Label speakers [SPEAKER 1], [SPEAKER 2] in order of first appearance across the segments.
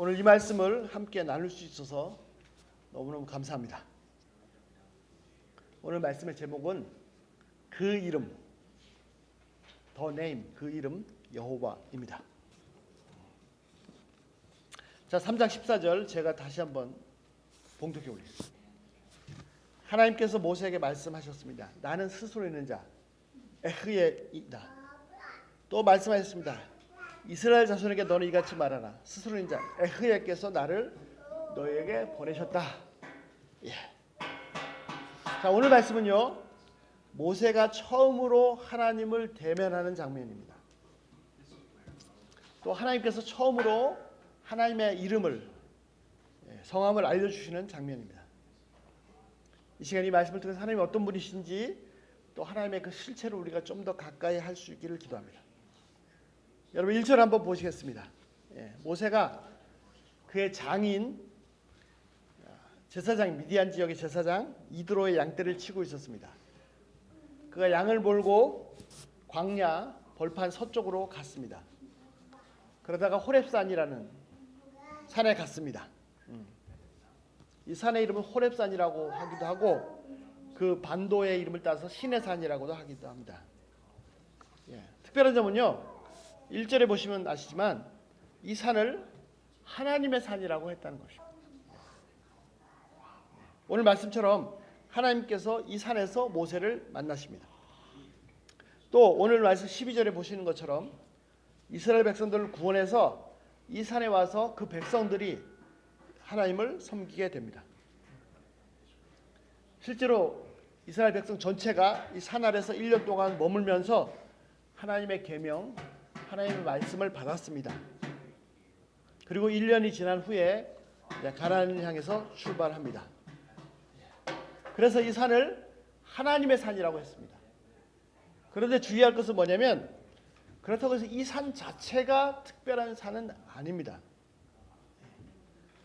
[SPEAKER 1] 오늘 이 말씀을 함께 나눌 수 있어서 너무너무 감사합니다. 오늘 말씀의 제목은 그 이름, The Name, 그 이름 여호와입니다. 자, 3장 14절 제가 다시 한번 봉독해 올리겠습니다. 하나님께서 모세에게 말씀하셨습니다. 나는 스스로 있는 자 에흐에 있다. 또 말씀하셨습니다. 이스라엘 자손에게 너는 이같이 말하라. 스스로 있는 자 에흐에께서 나를 너희에게 보내셨다. 예. 자, 오늘 말씀은요, 모세가 처음으로 하나님을 대면하는 장면입니다. 또 하나님께서 처음으로 하나님의 이름을, 성함을 알려주시는 장면입니다. 이 시간 이 말씀을 통해서 하나님이 어떤 분이신지 또 하나님의 그 실체를 우리가 좀 더 가까이 할 수 있기를 기도합니다. 여러분 1절 한번 보시겠습니다. 모세가 그의 장인 제사장, 미디안 지역의 제사장 이드로의 양떼를 치고 있었습니다. 그가 양을 몰고 광야 벌판 서쪽으로 갔습니다. 그러다가 호렙산이라는 산에 갔습니다. 이 산의 이름은 호렙산이라고 하기도 하고 그 반도의 이름을 따서 신의 산이라고도 하기도 합니다. 특별한 점은요, 1절에 보시면 아시지만 이 산을 하나님의 산이라고 했다는 것입니다. 오늘 말씀처럼 하나님께서 이 산에서 모세를 만나십니다. 또 오늘 말씀 12절에 보시는 것처럼 이스라엘 백성들을 구원해서 이 산에 와서 그 백성들이 하나님을 섬기게 됩니다. 실제로 이스라엘 백성 전체가 이 산 아래서 1년 동안 머물면서 하나님의 계명, 하나님의 말씀을 받았습니다. 그리고 1년이 지난 후에 가나안을 향해서 출발합니다. 그래서 이 산을 하나님의 산이라고 했습니다. 그런데 주의할 것은 뭐냐면, 그렇다고 해서 이 산 자체가 특별한 산은 아닙니다.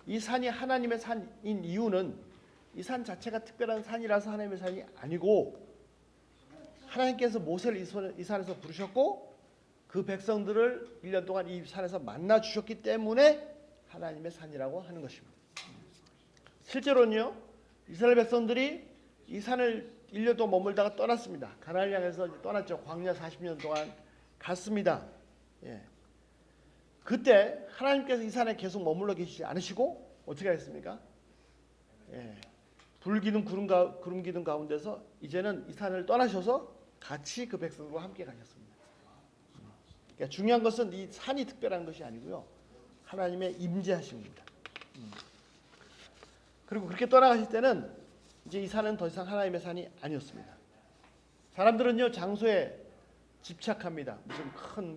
[SPEAKER 1] 이 산이 하나님의 산인 이유는 이 산 자체가 특별한 산이라서 하나님의 산이 아니고, 하나님께서 모세를 이 산에서 부르셨고 그 백성들을 1년 동안 이 산에서 만나 주셨기 때문에 하나님의 산이라고 하는 것입니다. 실제로는요, 이스라엘 백성들이 이 산을 1년 동안 머물다가 떠났습니다. 가나안을 향해서 떠났죠. 광야 40년 동안 갔습니다. 그때 하나님께서 이 산에 계속 머물러 계시지 않으시고 어떻게 하셨습니까? 불 기둥 구름 기둥 가운데서 이제는 이 산을 떠나셔서 같이 그 백성들과 함께 가셨습니다. 그러니까 중요한 것은 이 산이 특별한 것이 아니고요, 하나님의 임재하심입니다. 그리고 그렇게 떠나가실 때는 이제 이 산은 더 이상 하나님의 산이 아니었습니다. 사람들은요, 장소에 집착합니다. 무슨 큰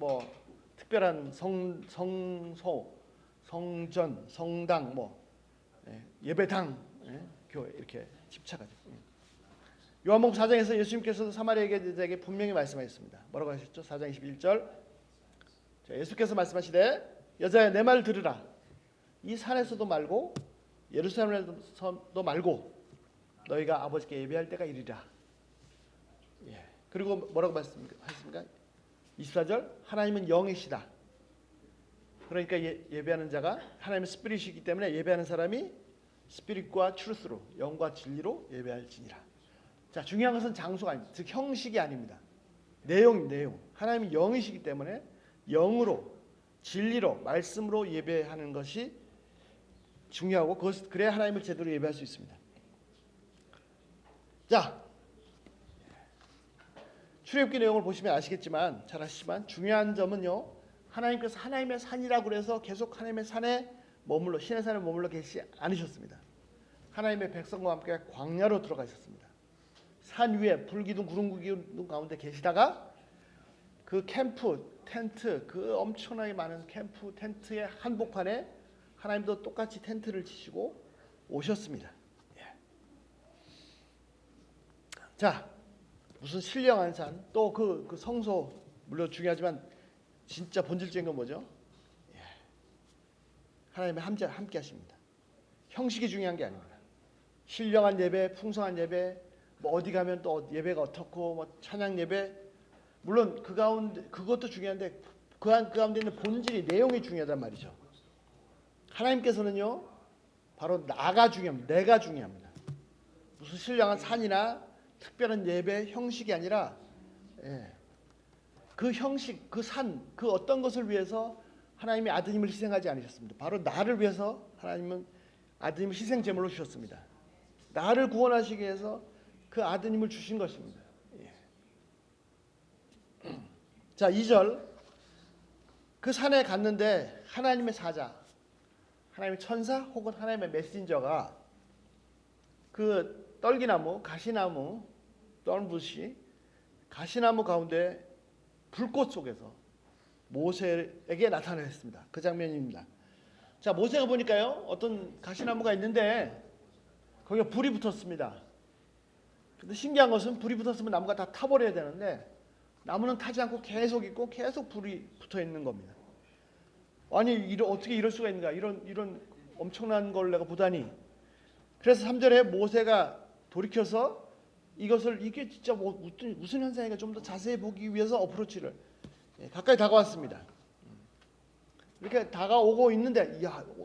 [SPEAKER 1] 특별한 성소, 성전, 성당, 예배당, 교회 이렇게 집착하죠. 요한복음 4장에서 예수님께서 사마리아 여자에게 분명히 말씀하셨습니다. 뭐라고 하셨죠? 4장 21절. 예수께서 말씀하시되, 여자야 내 말을 들으라. 이 산에서도 말고 예루살렘에서도 말고 너희가 아버지께 예배할 때가 이르리라. 그리고 뭐라고 말씀하셨습니까? 24절. 하나님은 영이시다. 그러니까 예배하는 자가 하나님의 스피릿이기 때문에 예배하는 사람이 스피릿과 트루스로, 영과 진리로 예배할지니라. 자, 중요한 것은 장소가 아닙니다. 즉 형식이 아닙니다. 내용. 하나님이 영이시기 때문에 영으로, 진리로, 말씀으로 예배하는 것이 중요하고, 그래야 하나님을 제대로 예배할 수 있습니다. 자, 출애굽기 내용을 보시면 아시겠지만, 잘 아시지만 중요한 점은요, 하나님께서 하나님의 산이라고 그래서 계속 하나님의 산에 머물러, 신의 산에 머물러 계시지 않으셨습니다. 하나님의 백성과 함께 광야로 들어가셨습니다. 산 위에 불기둥 구름 기둥 가운데 계시다가 그 캠프 텐트, 그 엄청나게 많은 캠프 텐트의 한복판에 하나님도 똑같이 텐트를 치시고 오셨습니다. 자, 무슨 신령한 산, 또 그 성소 물론 중요하지만 진짜 본질적인 건 뭐죠? 하나님의 함께 하십니다. 형식이 중요한 게 아닙니다. 신령한 예배, 풍성한 예배, 어디 가면 또 예배가 어떻고 찬양 예배, 물론 그 가운데 그것도 중요한데 그 가운데 있는 본질이, 내용이 중요하단 말이죠. 하나님께서는요 바로 나가 중요합니다. 내가 중요합니다. 무슨 신령한 산이나 특별한 예배 형식이 아니라 그 형식, 그 산, 그 어떤 것을 위해서 하나님이 아드님을 희생하지 않으셨습니다. 바로 나를 위해서 하나님은 아드님을 희생 제물로 주셨습니다. 나를 구원하시기 위해서 그 아드님을 주신 것입니다. 자, 2절. 그 산에 갔는데 하나님의 사자, 하나님의 천사 혹은 하나님의 메신저가 그 떨기나무, 가시나무, 썬부시, 가시나무 가운데 불꽃 속에서 모세에게 나타났습니다. 그 장면입니다. 자, 모세가 보니까요 어떤 가시나무가 있는데 거기에 불이 붙었습니다. 근데 신기한 것은 불이 붙었으면 나무가 다 타버려야 되는데 나무는 타지 않고 계속 있고 계속 불이 붙어 있는 겁니다. 아니 어떻게 이럴 수가 있는가, 이런 엄청난 걸 내가 보다니. 그래서 3절에 모세가 돌이켜서 이게 진짜 무슨 현상인가 좀 더 자세히 보기 위해서 어프로치를 가까이 다가왔습니다. 이렇게 다가오고 있는데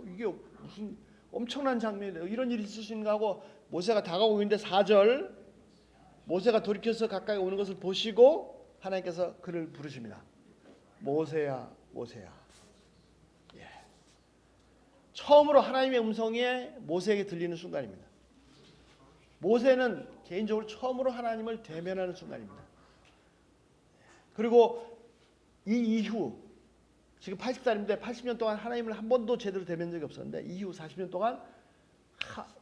[SPEAKER 1] 이게 무슨 엄청난 장면이에요. 이런 일이 있을 수 있는가 하고 모세가 다가오고 있는데 4절, 모세가 돌이켜서 가까이 오는 것을 보시고 하나님께서 그를 부르십니다. 모세야, 모세야. 처음으로 하나님의 음성이 모세에게 들리는 순간입니다. 모세는 개인적으로 처음으로 하나님을 대면하는 순간입니다. 그리고 이 이후 지금 80살인데 80년 동안 하나님을 한 번도 제대로 대면 적이 없었는데 이후 40년 동안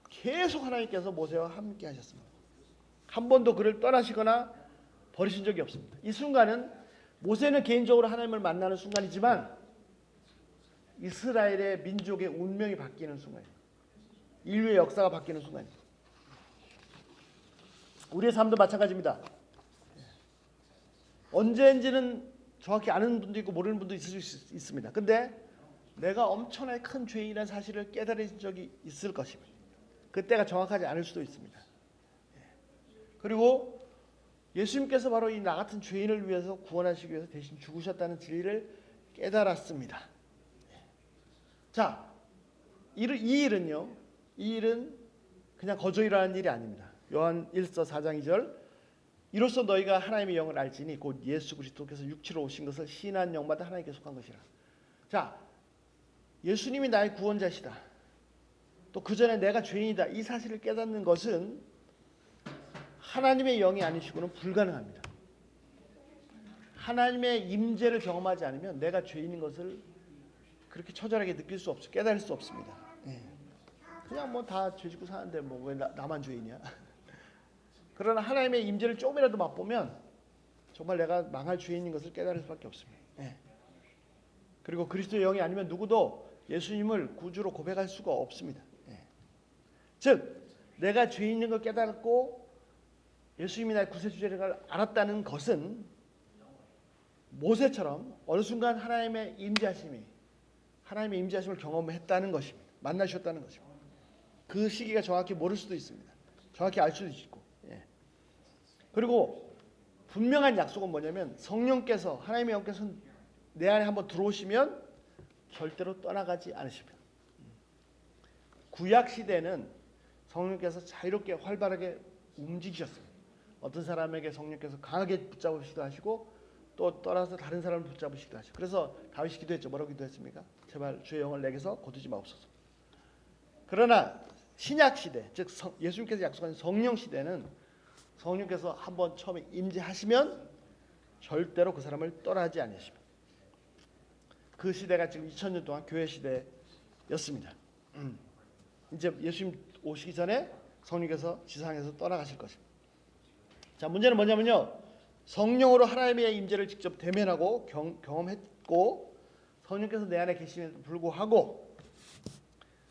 [SPEAKER 1] 계속 하나님께서 모세와 함께 하셨습니다. 한 번도 그를 떠나시거나 버리신 적이 없습니다. 이 순간은 모세는 개인적으로 하나님을 만나는 순간이지만 이스라엘의 민족의 운명이 바뀌는 순간입니다. 인류의 역사가 바뀌는 순간입니다. 우리의 삶도 마찬가지입니다. 언제인지는 정확히 아는 분도 있고 모르는 분도 있을 수 있습니다. 근데 내가 엄청나게 큰 죄인이라는 사실을 깨달은 적이 있을 것입니다. 그때가 정확하지 않을 수도 있습니다. 그리고 예수님께서 바로 이 나 같은 죄인을 위해서 구원하시기 위해서 대신 죽으셨다는 진리를 깨달았습니다. 자, 이 일은 그냥 거저 일어나는 일이 아닙니다. 요한 1서 4장 2절, 이로써 너희가 하나님의 영을 알지니 곧 예수 그리스도께서 육체로 오신 것을 신한 영마다 하나님께 속한 것이라. 자, 예수님이 나의 구원자시다. 또 그 전에 내가 죄인이다. 이 사실을 깨닫는 것은 하나님의 영이 아니시고는 불가능합니다. 하나님의 임재를 경험하지 않으면 내가 죄인인 것을 그렇게 처절하게 느낄 수 없어, 깨달을 수 없습니다. 그냥 뭐 다 죄짓고 사는데 뭐 왜 나만 죄인이야? 그러나 하나님의 임재를 조금이라도 맛보면 정말 내가 망할 죄인인 것을 깨달을 수밖에 없습니다. 그리고 그리스도의 영이 아니면 누구도 예수님을 구주로 고백할 수가 없습니다. 즉 내가 죄인인 걸 깨달았고 예수님이 나의 구세주를 알았다는 것은 모세처럼 어느 순간 하나님의 임재하심을 경험했다는 것입니다. 만나셨다는 것입니다. 그 시기가 정확히 모를 수도 있습니다. 정확히 알 수도 있고. 그리고 분명한 약속은 뭐냐면 성령께서, 하나님의 영께서 내 안에 한번 들어오시면 절대로 떠나가지 않으십니다. 구약 시대는 성령께서 자유롭게 활발하게 움직이셨습니다. 어떤 사람에게 성령께서 강하게 붙잡으시기도 하시고 또 떠나서 다른 사람을 붙잡으시기도 하시고, 그래서 다윗이 기도했죠. 뭐라고 기도했습니까? 제발 주의 영을 내게서 거두지 마옵소서. 그러나 신약 시대, 즉 예수님께서 약속하신 성령 시대는 성령께서 한번 처음에 임재하시면 절대로 그 사람을 떠나지 않으십니다. 그 시대가 지금 2000년 동안 교회 시대였습니다. 이제 예수님 오시기 전에 성령께서 지상에서 떠나가실 것입니다. 자, 문제는 뭐냐면요, 성령으로 하나님의 임재를 직접 대면하고 경험했고 성령께서 내 안에 계심에도 불구하고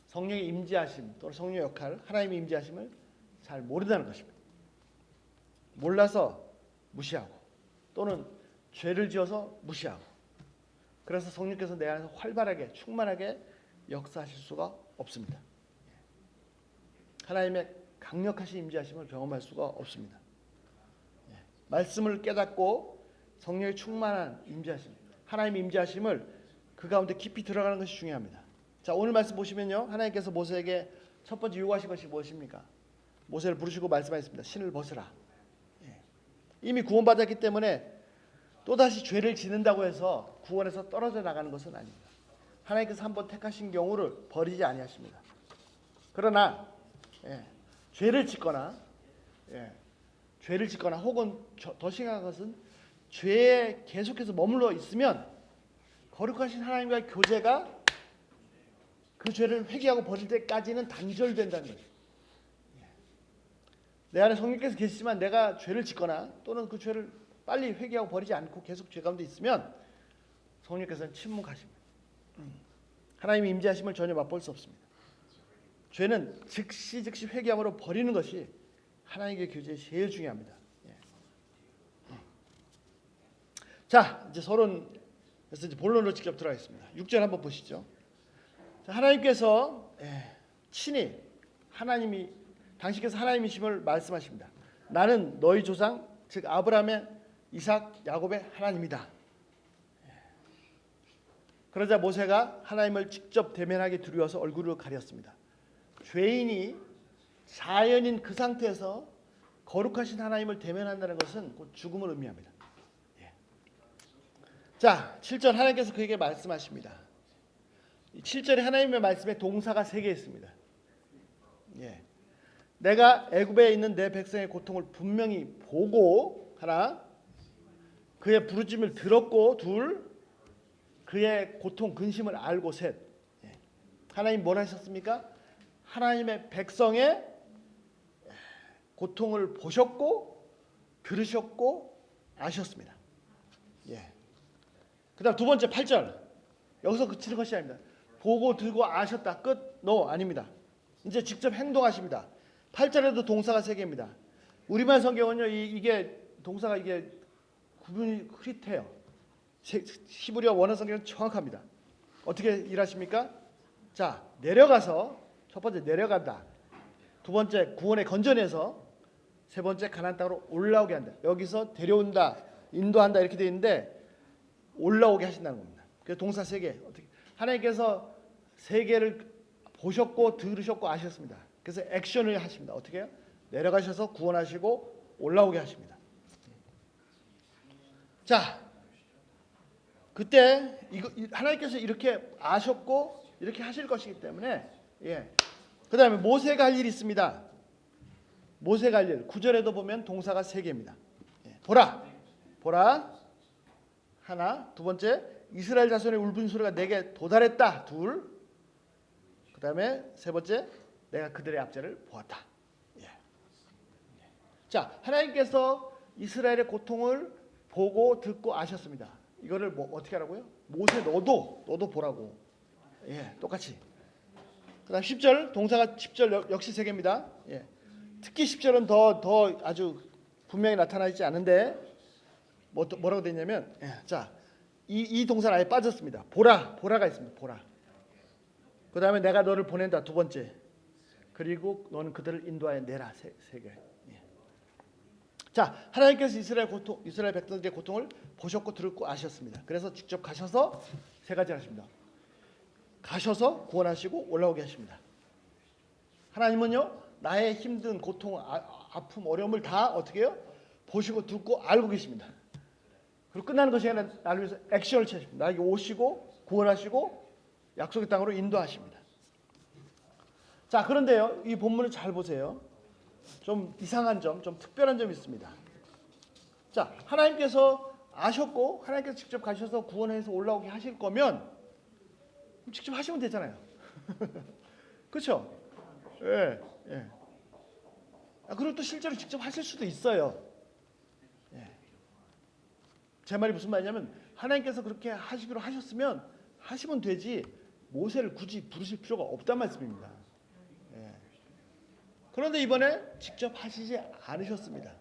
[SPEAKER 1] 성령의 임재하심 또는 성령의 역할, 하나님의 임재하심을 잘 모른다는 것입니다. 몰라서 무시하고 또는 죄를 지어서 무시하고, 그래서 성령께서 내 안에서 활발하게 충만하게 역사하실 수가 없습니다. 하나님의 강력하신 임재하심을 경험할 수가 없습니다. 말씀을 깨닫고 성령의 충만한 임재하심, 하나님의 임재하심을 그 가운데 깊이 들어가는 것이 중요합니다. 자, 오늘 말씀 보시면요, 하나님께서 모세에게 첫 번째 요구하신 것이 무엇입니까? 모세를 부르시고 말씀하셨습니다. 신을 벗으라. 예. 이미 구원받았기 때문에 또다시 죄를 짓는다고 해서 구원에서 떨어져 나가는 것은 아닙니다. 하나님께서 한번 택하신 경우를 버리지 아니하십니다. 그러나 죄를 짓거나 혹은 더 심각한 것은 죄에 계속해서 머물러 있으면 거룩하신 하나님과의 교제가 그 죄를 회개하고 버릴 때까지는 단절된다는 거예요. 내 안에 성령께서 계시지만 내가 죄를 짓거나 또는 그 죄를 빨리 회개하고 버리지 않고 계속 죄 가운데 있으면 성령께서는 침묵하십니다. 하나님의 임재하심을 전혀 맛볼 수 없습니다. 죄는 즉시 회개함으로 버리는 것이 하나님의 교제에 제일 중요합니다. 자, 이제 서론에서 이제 본론으로 직접 들어가겠습니다. 6절 한번 보시죠. 자, 하나님께서 친히 당신께서 하나님이심을 말씀하십니다. 나는 너희 조상 즉 아브라함의 이삭 야곱의 하나님이다. 그러자 모세가 하나님을 직접 대면하기 두려워서 얼굴을 가렸습니다. 죄인이 자연인 그 상태에서 거룩하신 하나님을 대면한다는 것은 곧 죽음을 의미합니다. 자, 7절 하나님께서 그에게 말씀하십니다. 7절에 하나님의 말씀에 동사가 3개 있습니다. 내가 애굽에 있는 내 백성의 고통을 분명히 보고 하나, 그의 부르짖음을 들었고 둘, 그의 고통 근심을 알고 셋. 하나님 뭘 하셨습니까? 하나님의 백성의 고통을 보셨고 들으셨고 아셨습니다. 그다음 두 번째 8절. 여기서 그치는 것이 아닙니다. 보고 들고 아셨다. 끝. No, 아닙니다. 이제 직접 행동하십니다. 8절에도 동사가 3개입니다. 우리말 성경은요, 이게 동사가 이게 구분이 흐릿해요. 히브리어 원어 성경은 정확합니다. 어떻게 일하십니까? 자, 내려가서 첫 번째 내려간다. 두 번째 구원의 건전에서 세 번째 가나안 땅으로 올라오게 한다. 여기서 데려온다, 인도한다 이렇게 되어 있는데 올라오게 하신다는 겁니다. 그래서 동사 3개. 어떻게 하나님께서 3개를 보셨고 들으셨고 아셨습니다. 그래서 액션을 하십니다. 어떻게 해요? 내려가셔서 구원하시고 올라오게 하십니다. 자, 그때 하나님께서 이렇게 아셨고 이렇게 하실 것이기 때문에 그 다음에 모세가 할 일이 있습니다. 모세가 할 일 9절에도 보면 동사가 3개입니다. 보라 하나, 두 번째 이스라엘 자손의 울분 소리가 내게 도달했다. 둘, 그 다음에 세 번째 내가 그들의 압제를 보았다. 자, 하나님께서 이스라엘의 고통을 보고 듣고 아셨습니다. 이거를 어떻게 하라고요? 모세 너도 보라고. 똑같이. 그다음 10절 동사가 10절 역시 3개입니다. 특히 10절은 더 아주 분명히 나타나 있지 않은데 뭐라고 되어 있냐면 자, 이 동사는 아예 빠졌습니다. 보라가 있습니다. 보라. 그다음에 내가 너를 보낸다. 두 번째. 그리고 너는 그들을 인도하여 내라. 세 개. 자, 하나님께서 이스라엘 백성들의 고통을 보셨고 들었고 아셨습니다. 그래서 직접 가셔서 3가지 하십니다. 가셔서 구원하시고 올라오게 하십니다. 하나님은요, 나의 힘든 고통, 아픔, 어려움을 다 어떻게 해요? 보시고 듣고 알고 계십니다. 그리고 끝나는 것이 아니라 나를 위해서 액션을 취하십니다. 나에게 오시고 구원하시고 약속의 땅으로 인도하십니다. 자, 그런데요, 이 본문을 잘 보세요. 좀 이상한 점, 좀 특별한 점이 있습니다. 자, 하나님께서 아셨고 하나님께서 직접 가셔서 구원해서 올라오게 하실 거면 직접 하시면 되잖아요. 그렇죠? 그리고 또 실제로 직접 하실 수도 있어요. 제 말이 무슨 말이냐면 하나님께서 그렇게 하시기로 하셨으면 하시면 되지 모세를 굳이 부르실 필요가 없단 말씀입니다. 그런데 이번에 직접 하시지 않으셨습니다.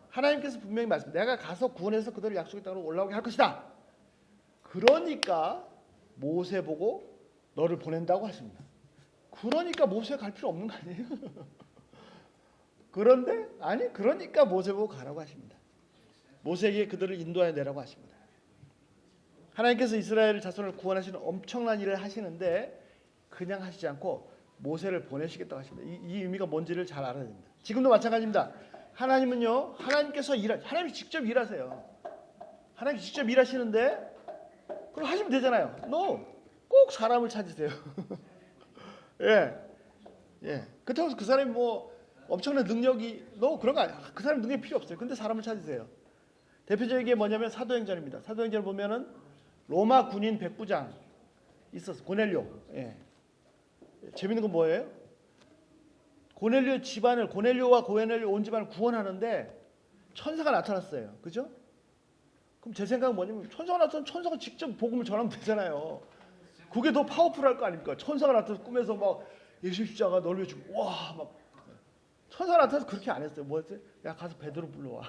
[SPEAKER 1] 하나님께서 분명히 말씀합니다. 내가 가서 구원해서 그들을 약속의 땅으로 올라오게 할 것이다. 그러니까 모세 보고 너를 보낸다고 하십니다. 그러니까 모세가 갈 필요 없는 거 아니에요? 그러니까 모세 보고 가라고 하십니다. 모세에게 그들을 인도하여 내라고 하십니다. 하나님께서 이스라엘 자손을 구원하시는 엄청난 일을 하시는데 그냥 하시지 않고 모세를 보내시겠다고 하십니다. 이 의미가 뭔지를 잘 알아야 됩니다. 지금도 마찬가지입니다. 하나님은요, 하나님이 직접 일하세요. 하나님이 직접 일하시는데 그럼 하시면 되잖아요. 꼭 사람을 찾으세요. 예. 그렇다고 해서 그 사람이 뭐 엄청난 능력이 그런 거 아니야. 그 사람 능력이 필요 없어요. 근데 사람을 찾으세요. 대표적인 게 뭐냐면 사도행전입니다. 사도행전을 보면은 로마 군인 백부장 있었어. 고넬료. 예. 재밌는 건 뭐예요? 고넬료와 고넬료 온 집안을 구원하는데 천사가 나타났어요. 그죠? 그럼 제 생각은 뭐냐면 천사가 나타나면 천사가 직접 복음을 전하면 되잖아요. 그게 더 파워풀할 거 아닙니까? 천사가 나타나서 꿈에서 막 예수 십자가 널려 주고 와 막 천사가 나타나서 그렇게 안 했어요. 뭐 했어요? 야 가서 베드로 불러와.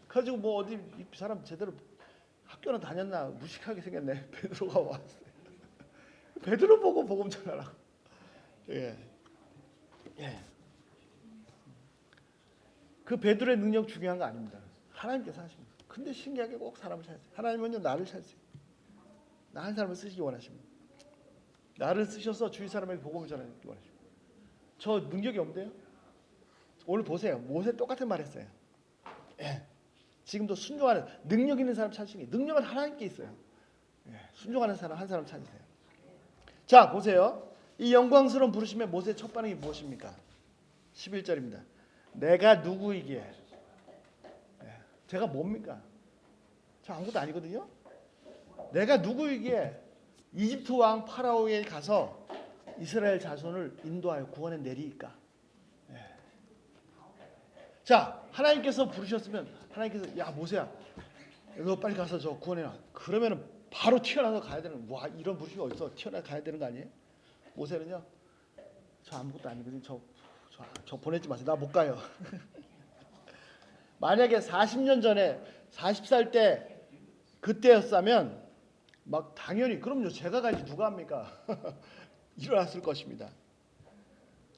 [SPEAKER 1] 가지고 뭐 어디 이 사람 제대로 학교는 다녔나 무식하게 생겼네. 베드로가 왔어요. 베드로 보고 복음 전하라. 예. 그 베드로의 능력 중요한 거 아닙니다. 하나님께서 하십니다. 근데 신기하게 꼭 사람을 찾으세요. 하나님은요 나를 찾으세요. 나 한 사람을 쓰시기 원하십니다. 나를 쓰셔서 주위 사람에게 복음을 전하기 원하십니다. 저 능력이 없대요? 오늘 보세요. 모세 똑같은 말 했어요. 예. 지금도 순종하는 능력 있는 사람 찾으시기. 능력은 하나님께 있어요. 예. 순종하는 사람 한 사람 찾으세요. 자 보세요. 이 영광스러운 부르심의 모세의 첫 반응이 무엇입니까? 11절입니다. 내가 누구이기에? 제가 뭡니까? 저 아무것도 아니거든요. 내가 누구이기에 이집트 왕 파라오에 가서 이스라엘 자손을 인도하여 구원해 내리니까. 자 하나님께서 부르셨으면 하나님께서 야 모세야 너 빨리 가서 저 구원해라. 그러면은 바로 튀어나서 가야 되는. 와 이런 부르심이 어디서 튀어나 가야 되는 거 아니에요? 모세는요 저 아무것도 아니거든요. 저 보내지 마세요. 나 못 가요. 만약에 40년 전에 40살 때 그때였다면 막 당연히 그럼요 제가 가야지 누가 합니까? 일어났을 것입니다.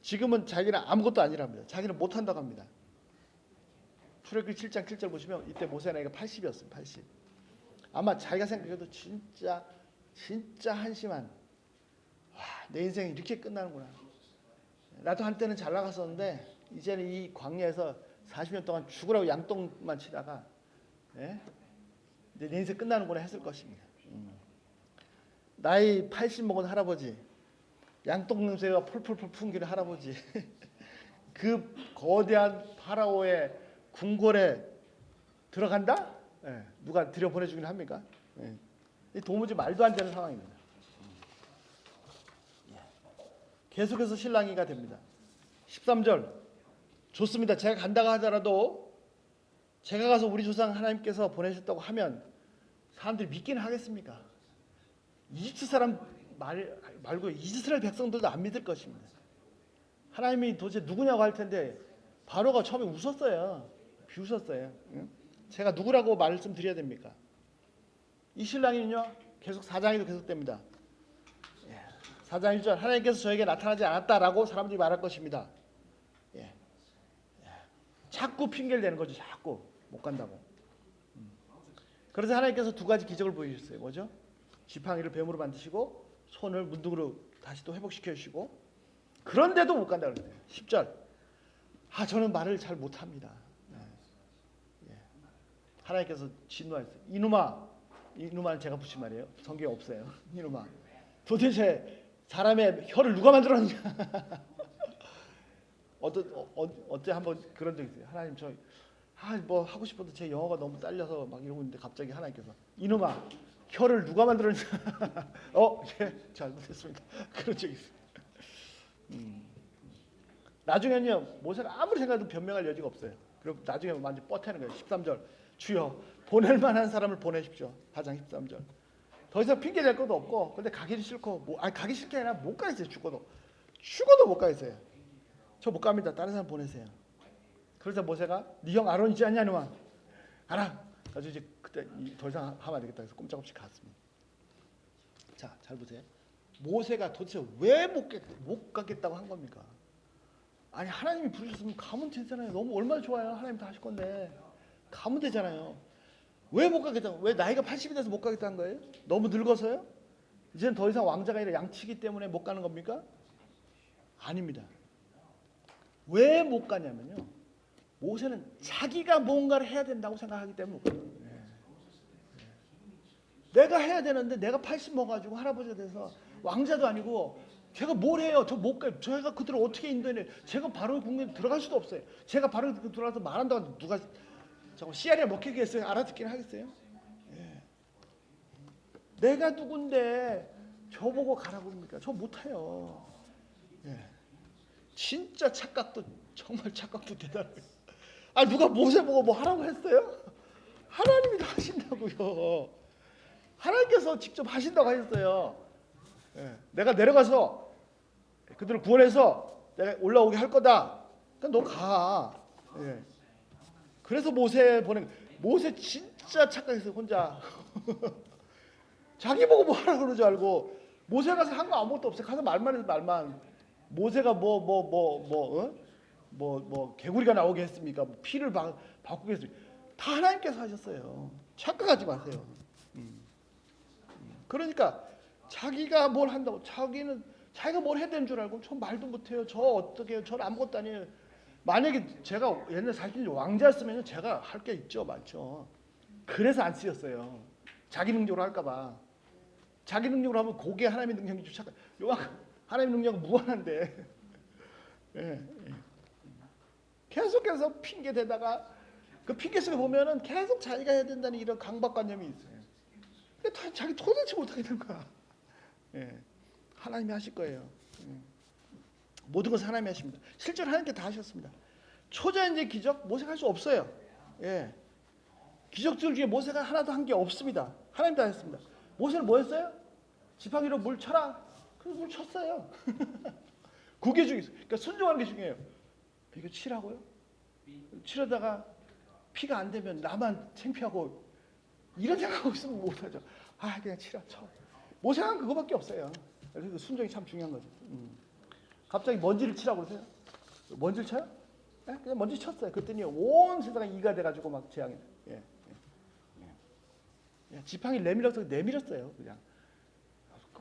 [SPEAKER 1] 지금은 자기는 아무것도 아니랍니다. 자기는 못한다고 합니다. 출애굽기 7장 7절 보시면 이때 모세 나이가 80이었어요. 80. 아마 자기가 생각해도 진짜 한심한 내 인생이 이렇게 끝나는구나. 나도 한때는 잘 나갔었는데 이제는 이 광야에서 40년 동안 죽으라고 양똥만 치다가 이제 내 인생 끝나는구나 했을 것입니다. 나이 80 먹은 할아버지 양똥 냄새가 폴폴폴 풍기는 할아버지 그 거대한 파라오의 궁궐에 들어간다? 누가 들여보내주긴 합니까? 도무지 말도 안 되는 상황입니다. 계속해서 실랑이가 됩니다. 13절 좋습니다. 제가 간다고 하더라도 제가 가서 우리 조상 하나님께서 보내셨다고 하면 사람들이 믿기는 하겠습니까? 이집트 사람 말고 이스라엘 백성들도 안 믿을 것입니다. 하나님이 도대체 누구냐고 할 텐데 바로가 처음에 웃었어요. 비웃었어요. 제가 누구라고 말씀드려야 됩니까? 이 신랑이는요 계속 4장에도 계속됩니다. 4장 1절 하나님께서 저에게 나타나지 않았다라고 사람들이 말할 것입니다. 자꾸 핑계를 대는 거죠. 자꾸 못 간다고. 그래서 하나님께서 두 가지 기적을 보여주셨어요. 뭐죠? 지팡이를 뱀으로 만드시고 손을 문둥으로 다시 또 회복시켜 주시고 그런데도 못 간다고 그랬어요. 10절 저는 말을 잘 못합니다. 하나님께서 진노하셨어요. 이누마는 제가 붙인 말이에요. 성경에 없어요. 이누마 도대체 사람의 혀를 누가 만들었느냐. 어째 한번 그런 적 있어요. 하나님 뭐 하고 싶어도 제 영어가 너무 딸려서 막 이러고 있는데 갑자기 하나님께서 이놈아 혀를 누가 만들었냐. 잘못했습니다. 그런 적이 있어요. 나중에는요 모세가 아무리 생각해도 변명할 여지가 없어요. 그리고 나중에 완전 뻗태는 거예요. 13절 주여 보낼 만한 사람을 보내십시오. 4장 13절 더 이상 핑계 댈 것도 없고 근데 가기 싫고 가기 싫게 아니라 못 가겠어요. 죽어도 못 가겠어요. 저 못 갑니다. 다른 사람 보내세요. 그래서 모세가 네 형 아론 있지 않냐 너만 알아. 그래서 이제 그때 더 이상 하면 안 되겠다 해서 꼼짝없이 갔습니다. 자, 잘 보세요. 모세가 도대체 왜 못 가겠다고 한 겁니까? 아니 하나님이 부르셨으면 가면 되잖아요. 너무 얼마나 좋아요. 하나님 다 하실 건데 가면 되잖아요. 왜 못 가겠다? 왜 나이가 80이 돼서 못 가겠다는 거예요? 너무 늙어서요? 이제는 더 이상 왕자가 아니라 양치기 때문에 못 가는 겁니까? 아닙니다. 왜 못 가냐면요. 모세는 자기가 뭔가를 해야 된다고 생각하기 때문에 못 가요. 내가 해야 되는데 내가 80 먹어가지고 할아버지가 돼서 왕자도 아니고 제가 뭘 해요? 저 못 가요. 제가 그들을 어떻게 인도해내? 제가 바로 국내에 들어갈 수도 없어요. 제가 바로 들어가서 말한다고 누가 저거 씨알이 먹히겠어요? 알아듣긴 하겠어요? 예. 내가 누군데 저보고 가라고 합니까? 저 못해요. 예. 진짜 착각도 정말 착각도 대단해요. 아 누가 모세 보고 뭐 하라고 했어요? 하나님이 다 하신다고요. 하나님께서 직접 하신다고 하셨어요. 예. 내가 내려가서 그들을 구원해서 내가 올라오게 할 거다. 그러니까 너 가. 예. 그래서 모세 보낸 모세 진짜 착각했어요. 혼자 자기 보고 뭐 하라고 그러는 줄 알고 모세 가서 한 거 아무것도 없어요. 가서 말만 해서 말만. 모세가 개구리가 나오게 했습니까? 뭐 피를 바꾸게 했습니까? 다 하나님께서 하셨어요. 착각하지 마세요. 그러니까 자기가 뭘 한다고 자기가 뭘 해야 되는 줄 알고 저 말도 못해요. 저 어떻게 해요? 저는 아무것도 아니에요. 만약에 제가 옛날 사실 왕자였으면 제가 할 게 있죠. 많죠. 그래서 안 쓰였어요. 자기 능력으로 할까 봐. 자기 능력으로 하면 그게 하나님의 능력이죠. 착각. 하나님의 능력은 무한한데 예. 계속해서 핑계 대다가 그 핑계 속에 보면은 계속 자기가 해야 된다는 이런 강박관념이 있어요. 근데 자기 도대체 못하게 된 거야. 예. 하나님이 하실 거예요. 모든 것을 하나님이 하십니다. 실제로 하나님께 다 하셨습니다. 초자연적 기적 모세가 할 수 없어요. 예. 기적들 중에 모세가 하나도 한 게 없습니다. 하나님 다 했습니다. 모세는 뭐 했어요? 지팡이로 물 쳐라. 그래서 물 쳤어요. 그게 중요해요. 그러니까 순종하는 게 중요해요. 이거 치라고요? 치려다가 피가 안 되면 나만 창피하고 이런 생각하고 있으면 못하죠. 아 그냥 치라 쳐. 모세는 그거밖에 없어요. 그래서 순종이 참 중요한 거죠. 갑자기 먼지를 치라고 그러세요? 먼지를 쳐요? 네? 그냥 먼지 쳤어요. 그랬더니 온 세상이 이가 돼가지고 막 재앙이. 지팡이 내밀었어요. 그냥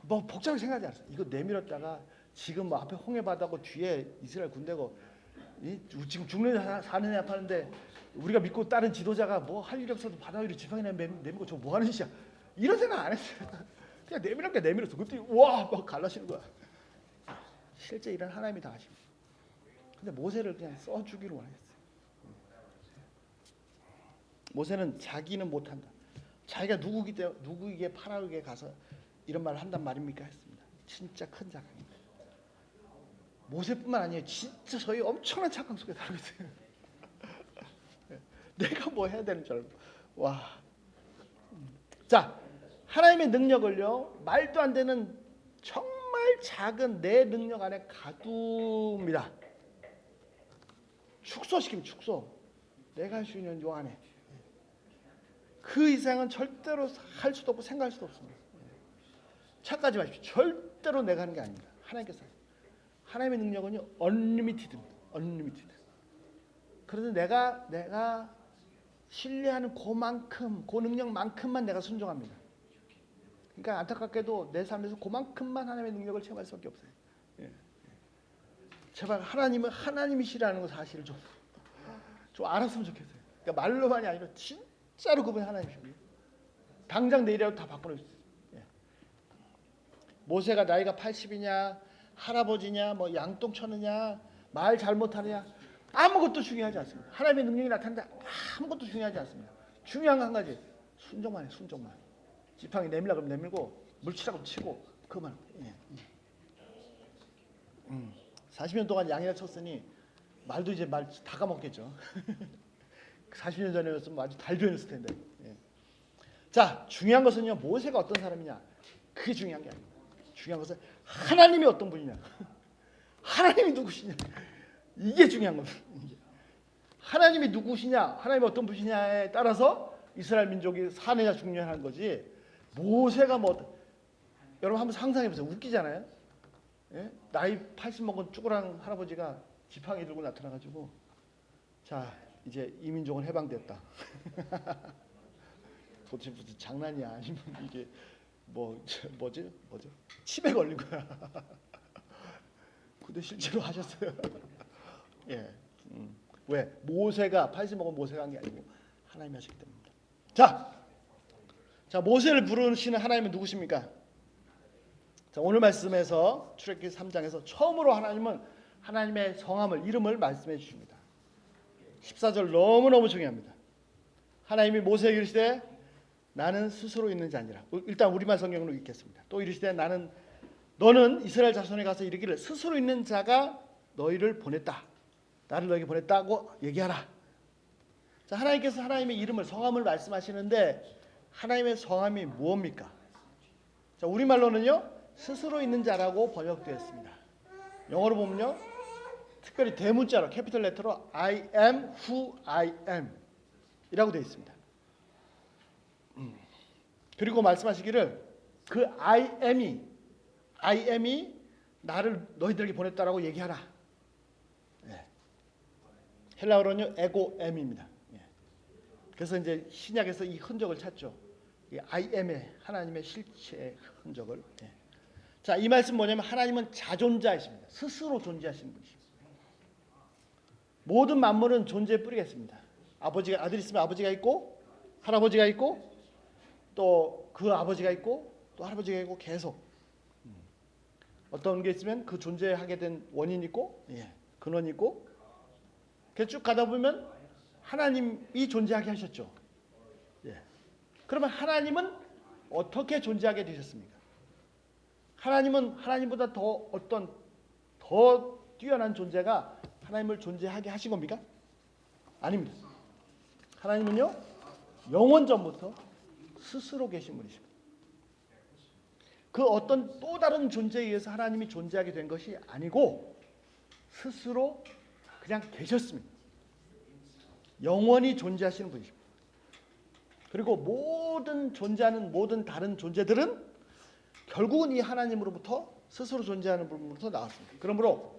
[SPEAKER 1] 뭐 복잡하게 생각하지 않았어요. 이거 내밀었다가 지금 뭐 앞에 홍해 바다고 뒤에 이스라엘 군대고 지금 죽느냐 사느냐 하는데 우리가 믿고 따른 지도자가 뭐 할 일 없어도 바다 위로 지팡이 내밀고 저 뭐 하는 짓이야. 이런 생각 안 했어요. 그냥 내밀었어. 그랬더니 와막 갈라지는 거야. 실제 일은 하나님이 다 하십니다. 근데 모세를 그냥 써주기로 원했어요. 모세는 자기는 못한다. 자기가 누구에게 파라오에게 가서 이런 말을 한단 말입니까? 했습니다. 진짜 큰 착각입니다. 모세뿐만 아니에요. 진짜 저희 엄청난 착각 속에 살고 있어요. 내가 뭐 해야 되는 줄 알고. 와. 자, 하나님의 능력을요. 말도 안 되는 정말 작은 내 능력 안에 가둡니다. 축소시키면 축소. 내가 할 수 있는 요 안에. 그 이상은 절대로 할 수도 없고 생각할 수도 없습니다. 착각하지 마십시오. 절대로 내가 하는 게 아닙니다. 하나님께서 하나님의 능력은요 unlimited입니다. unlimited. 그래서 내가 신뢰하는 그만큼 그 능력만큼만 내가 순종합니다. 그러니까 안타깝게도 내 삶에서 그만큼만 하나님의 능력을 체험할 수밖에 없어요. 예. 제발 하나님은 하나님이시라는 거 사실을 좀 알았으면 좋겠어요. 그러니까 말로만이 아니라 진짜로 그분이 하나님이시고요. 당장 내일이라도 다 바꿔놓으세요. 예. 모세가 나이가 80이냐 할아버지냐 뭐 양똥 쳐느냐 말 잘못하느냐 아무것도 중요하지 않습니다. 하나님의 능력이 나타난다 아무것도 중요하지 않습니다. 중요한 건 한 가지 순종만 해. 순종만. 지팡이 내밀라 그러면 내밀고 물 치라고 치고 그만. 예. 40년 동안 양이나 쳤으니 말도 이제 말 다 까먹겠죠. 40년 전이었으면 아주 달변했을 텐데. 예. 자, 중요한 것은요 모세가 어떤 사람이냐 그게 중요한 게 아닙니다. 중요한 것은 하나님이 어떤 분이냐 하나님이 누구시냐 이게 중요한 겁니다. 하나님이 누구시냐 하나님이 어떤 분이냐에 따라서 이스라엘 민족이 사느냐 죽느냐 하는 거지 모세가 뭐 여러분 한번 상상해 보세요. 웃기잖아요. 예? 나이 80 먹은 쭈그랑 할아버지가 지팡이 들고 나타나가지고 자 이제 이 민족은 해방됐다. 도대체 무슨 장난이야? 아니면 이게 뭐지? 치매 걸린 거야? 근데 실제로 하셨어요. 예. 왜? 모세가 80 먹은 모세가 한 게 아니고 하나님이 하셨기 때문입니다. 자, 모세를 부르시는 하나님은 누구십니까? 자, 오늘 말씀에서 출애굽기 3장에서 처음으로 하나님은 하나님의 성함을 이름을 말씀해 주십니다. 14절 너무너무 중요합니다. 하나님이 모세에게 이르시되 나는 스스로 있는 자 아니라. 일단 우리말 성경으로 읽겠습니다. 또 이르시되 너는 이스라엘 자손에 가서 이르기를 스스로 있는 자가 너희를 보냈다. 나를 너에게 보냈다고 얘기하라. 자, 하나님께서 하나님의 이름을 성함을 말씀하시는데 하나님의 성함이 무엇입니까? 자, 우리말로는요 스스로 있는 자라고 번역되어 있습니다. 영어로 보면요 특별히 대문자로 캐피털 레터로 I am who I am 이라고 되어 있습니다. 그리고 말씀하시기를 그 I am이 나를 너희들에게 보냈다라고 얘기하라. 네. 헬라어로는요 에고 am입니다. 예. 그래서 이제 신약에서 이 흔적을 찾죠. 이 I am의 하나님의 실체의 흔적을. 예. 자, 이 말씀 뭐냐면 하나님은 자존자이십니다. 스스로 존재하시는 분이십니다. 모든 만물은 존재의 뿌리가 있습니다. 아들 있으면 아버지가 있고 할아버지가 있고 또 그 아버지가 있고 또 할아버지가 있고 계속 어떤 게 있으면 그 존재하게 된 원인이 있고 근원이 있고 쭉 가다 보면 하나님이 존재하게 하셨죠. 그러면 하나님은 어떻게 존재하게 되셨습니까? 하나님은 하나님보다 더 뛰어난 존재가 하나님을 존재하게 하신 겁니까? 아닙니다. 하나님은요 영원 전부터 스스로 계신 분이십니다. 그 어떤 또 다른 존재에 의해서 하나님이 존재하게 된 것이 아니고 스스로 그냥 계셨습니다. 영원히 존재하시는 분이십니다. 그리고 존재하는 모든 다른 존재들은 결국은 이 하나님으로부터 스스로 존재하는 분으로부터 나왔습니다. 그러므로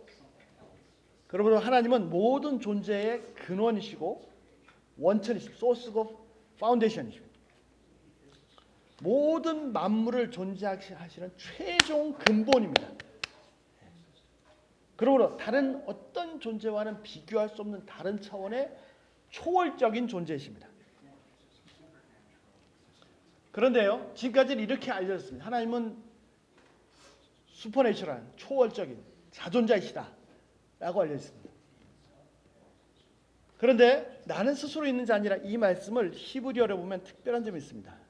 [SPEAKER 1] 하나님은 모든 존재의 근원이시고 원천이시고 source of foundation이십니다. 모든 만물을 존재하게 하시는 최종 근본입니다. 그러므로 다른 어떤 존재와는 비교할 수 없는 다른 차원의 초월적인 존재이십니다. 그런데요, 지금까지는 이렇게 알려졌습니다. 하나님은 슈퍼내추럴한 초월적인 자존자이시다 라고 알려졌습니다. 그런데 나는 스스로 있는 자 아니라 이 말씀을 히브리어로 보면 특별한 점이 있습니다.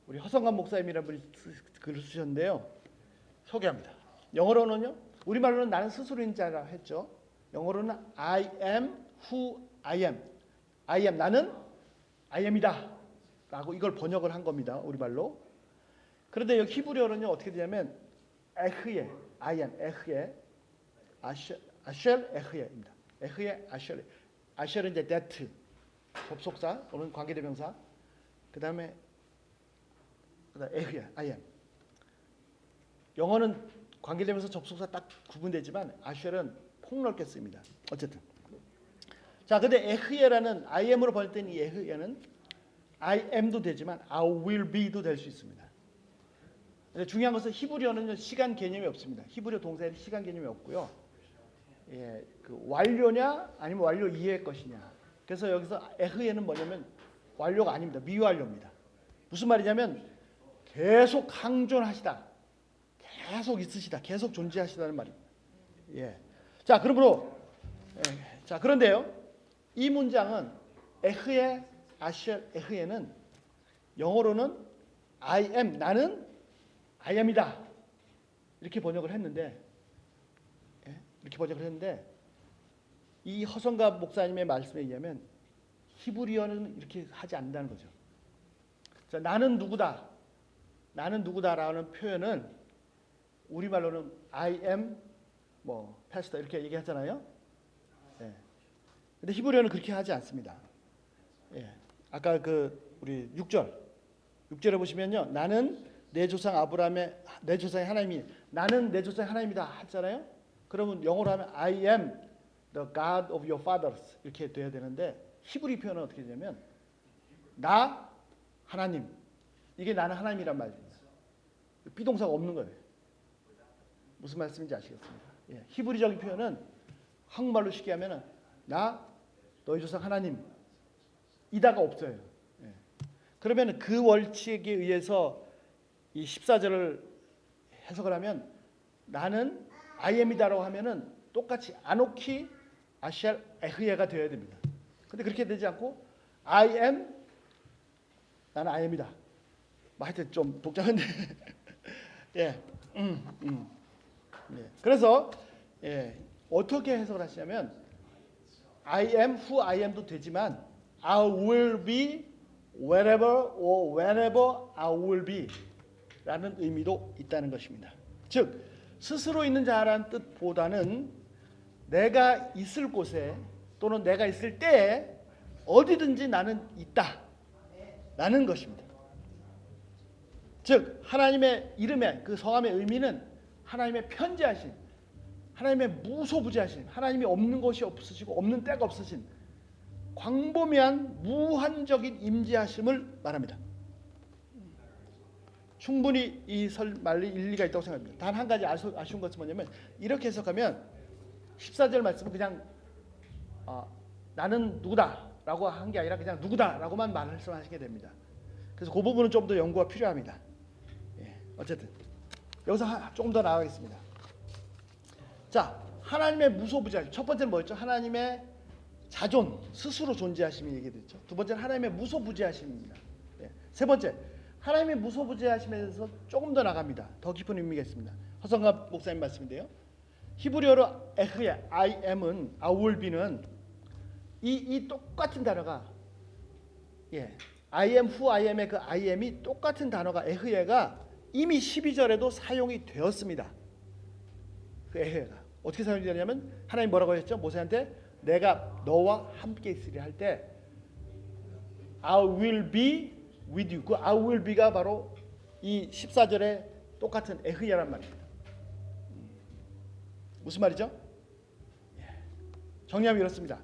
[SPEAKER 1] 우리 허성관 목사님이라는 분이 글을 쓰셨는데요. 소개합니다. 영어로는요. 우리말로는 나는 스스로 있는 자라 했죠. 영어로는 I am who I am. I am 나는 I am이다 라고 이걸 번역을 한 겁니다. 우리말로. 그런데 여기 히브리어는요. 어떻게 되냐면 에흐예 I am 에흐예 아쉘 에흐예입니다. 에흐예 아쉘. 아쉘은 이제 that 접속사 또는 관계대명사. 그다음에 에흐야, I am. 영어는 관계되면서 접속사 딱 구분되지만 아쉘은 폭넓게 씁니다. 어쨌든. 자, 근데 에흐예라는 I am으로 번역된 이 에흐예는 I am도 되지만 I will be도 될 수 있습니다. 근데 중요한 것은 히브리어는 시간 개념이 없습니다. 히브리어 동사에는 시간 개념이 없고요. 그 완료냐 아니면 완료 이해의 것이냐. 그래서 여기서 에흐예는 뭐냐면 완료가 아닙니다. 미완료입니다. 무슨 말이냐면 계속 항존하시다, 계속 있으시다, 계속 존재하시다는 말입니다. 자, 그런데요, 이 문장은 에흐예 아쉘 에흐예는 영어로는 I am 나는 I am이다 이렇게 번역을 했는데, 이 허성갑 목사님의 말씀에 의하면 히브리어는 이렇게 하지 않는다는 거죠. 자, 나는 누구다라는 표현은 우리말로는 I am pastor 이렇게 얘기하잖아요. 근데 히브리어는 그렇게 하지 않습니다. 아까 우리 6절에 보시면요. 나는 내 조상의 하나님이 나는 내 조상의 하나님이다 하잖아요. 그러면 영어로 하면 I am the God of your fathers 이렇게 돼야 되는데 히브리 표현은 어떻게 되냐면 나 하나님. 이게 나는 하나님이란 말입니다. 비동사가 없는 거예요. 무슨 말씀인지 아시겠습니까? 예, 히브리적인 표현은 한국말로 쉽게 하면은 나 너희 조상 하나님 이다가 없어요. 예. 그러면 그 원칙에 의해서 이 14절을 해석을 하면 나는 I am이다라고 하면은 똑같이 아노키 아샬 에흐예가 되어야 됩니다. 근데 그렇게 되지 않고 I am 나는 I am이다. 뭐 하여튼 좀 복잡한데 예. 예. 그래서 예. 어떻게 해석을 하시냐면 I am who I am도 되지만 I will be wherever or whenever I will be 라는 의미도 있다는 것입니다. 즉 스스로 있는 자라는 뜻보다는 내가 있을 곳에 또는 내가 있을 때에 어디든지 나는 있다 라는 것입니다. 즉 하나님의 이름의 그 성함의 의미는 하나님의 편재하신, 하나님의 무소부재하신, 하나님이 없는 것이 없으시고 없는 때가 없으신 광범위한 무한적인 임재하심을 말합니다. 충분히 이 말이 일리가 있다고 생각합니다. 단 한 가지 아쉬운 것은 뭐냐면 이렇게 해석하면 14절 말씀은 그냥 나는 누구다라고 한 게 아니라 그냥 누구다라고만 말씀하시게 됩니다. 그래서 그 부분은 좀 더 연구가 필요합니다. 예, 어쨌든 여기서 조금 더 나아가겠습니다. 자, 하나님의 무소부재하심. 첫 번째는 뭐였죠? 하나님의 자존, 스스로 존재하심이 얘기됐죠. 두 번째는 하나님의 무소부재하심입니다. 예, 세 번째, 하나님의 무소부재하심에 대해서 조금 더 나갑니다. 더 깊은 의미가 있습니다. 허성갑 목사님 말씀인데요. 히브리어로 에흐예, I am은, I will be는 이 똑같은 단어가 예, I am who I am의 그 I am이 똑같은 단어가 에흐예가 이미 12절에도 사용이 되었습니다. 그 에흐예가 어떻게 사용이 되냐면 하나님 뭐라고 했죠? 모세한테 내가 너와 함께 있으리 할 때 I will be with you. 그 I will be가 바로 이 14절에 똑같은 에흐예란 말입니다. 무슨 말이죠? 정리하면 이렇습니다.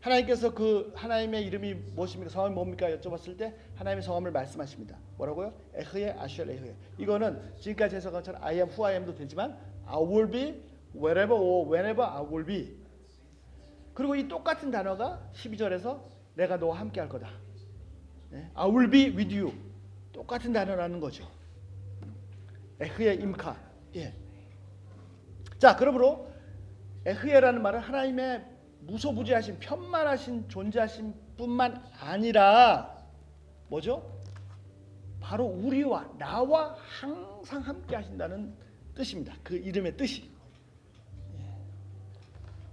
[SPEAKER 1] 하나님께서 그 하나님의 이름이 무엇입니까? 성함이 뭡니까? 여쭤봤을 때 하나님의 성함을 말씀하십니다. 뭐라고요? 에흐예 아쉘 에흐예. 이거는 지금까지 해석한 것처럼 I am who I am도 되지만 I will be wherever or whenever I will be. 그리고 이 똑같은 단어가 12절에서 내가 너와 함께 할 거다. I will be with you. 똑같은 단어라는 거죠. 에흐예 임카. 예. 자, 그러므로 에흐예라는 말은 하나님의 무소부재하신 편만하신 존재하신 뿐만 아니라 뭐죠? 바로 우리와 나와 항상 함께 하신다는 뜻입니다. 그 이름의 뜻이.